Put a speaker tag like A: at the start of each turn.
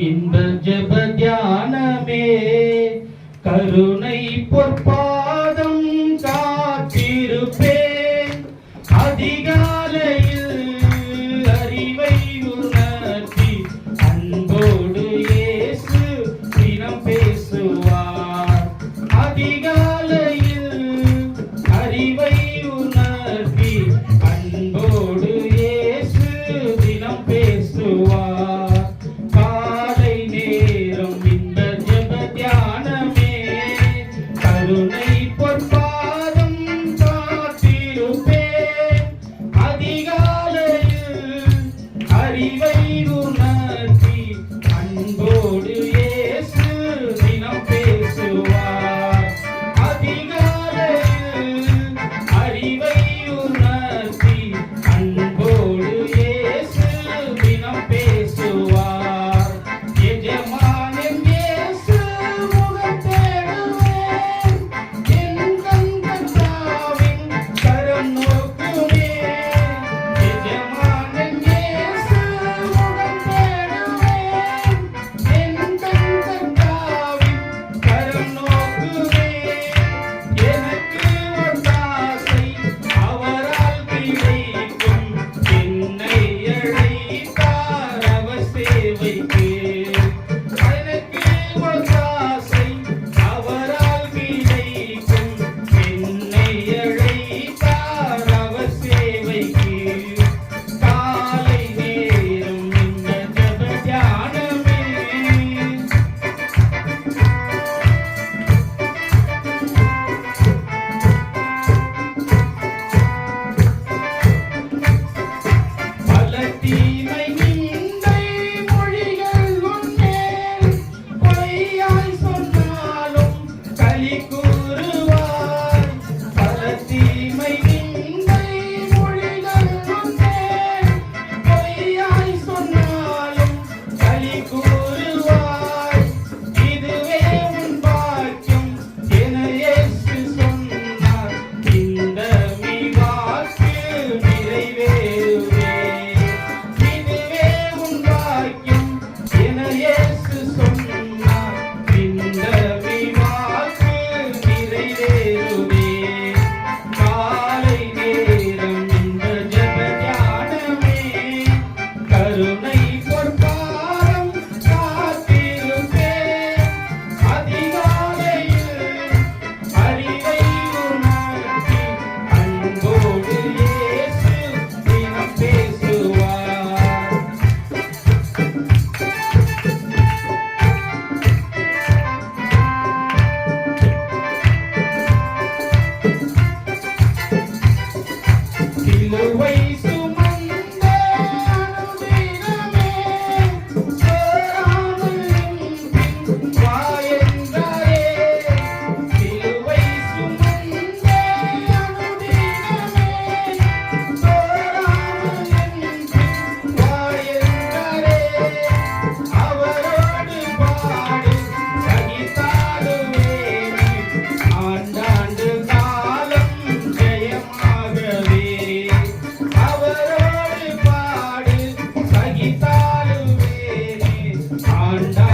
A: இன்ப ஜெப தியானமே கருணை பொற்பாதம் காத்திருப்பேன் அதிகாலையில் அறிவை உணர்த்தி அன்போடு இயேசு தினம் பேசுவார் அதிகாலையில் அறிவை உணர்த்தி அன்போடு இயேசு தினம் பேசுவார் காலை நேரம் இந்த ஜெப தியானமே கருணை பொற்பாதம் காத்திருப்பேன் அதிகாலையில் அறிவை உணர்த்தி அன்போடு இயேசு தினம் பேசுவார் அதிகாலையில் அறிவை உணர்த்தி அன்போடு இயேசு தினம் பேசுவார் எஜமானன் இயேசு முகம் தேடுவேன் என் கண்கர்த்தாவின் கரம் நோக்குவேன் எஜமானன் இயேசு முகம் தேடுவேன் என் கண்கர்த்தாவின் கரம் நோக்குவேன் எனக்கு ஒத்தாசை அவரால் கிடைக்கும் என்னை அழைத்தார் அவர் சேவைக்கு எனக்கு ஒத்தாசை அவரால் கிடைக்கும் என்னை அழைத்தார் அவர் சேவைக்கு காலை நேரம் இந்த ஜெப தியானமே பல தீமை நிந்தை மொழிகள் உன்மேல் பொய்யாய் சொன்னாலும் களி கூறுவாய் பல தீமை நிந்தை மொழிகள் உன்மேல் பொய்யாய் சொன்னாலும் களி கூறுவாய் இதுவே உன் பாக்கியம் என இயேசு சொன்னார் இந்த மீவாக்கு நிறைவேறுவே இதுவே உன் பாக்கியம் என இயேசு சொன்னார் இந்த மீவாக்கு நிறைவேறுவே காலை நேரம் இந்த ஜெப தியானமே கருணை பொற்பாதம் காத்திருப்பேன் அதிகாலையில் அறிவை உணர்த்தி அன்போடு இயேசு தினம் பேசுவார் சிலுவை சுமந்த அனுதினமே சோராமல் என் பின் வா என்றாரே சிலுவை சுமந்த அனுதினமே சோராமல் என் பின் வா என்றாரே அவரோடு பாடு சகித்தாடுவேனே ஆண்டாண்டு காலம் ஜெயமாகவே அவரோடு பாடு சகித்தாடுவேனே ஆண்டாண்டு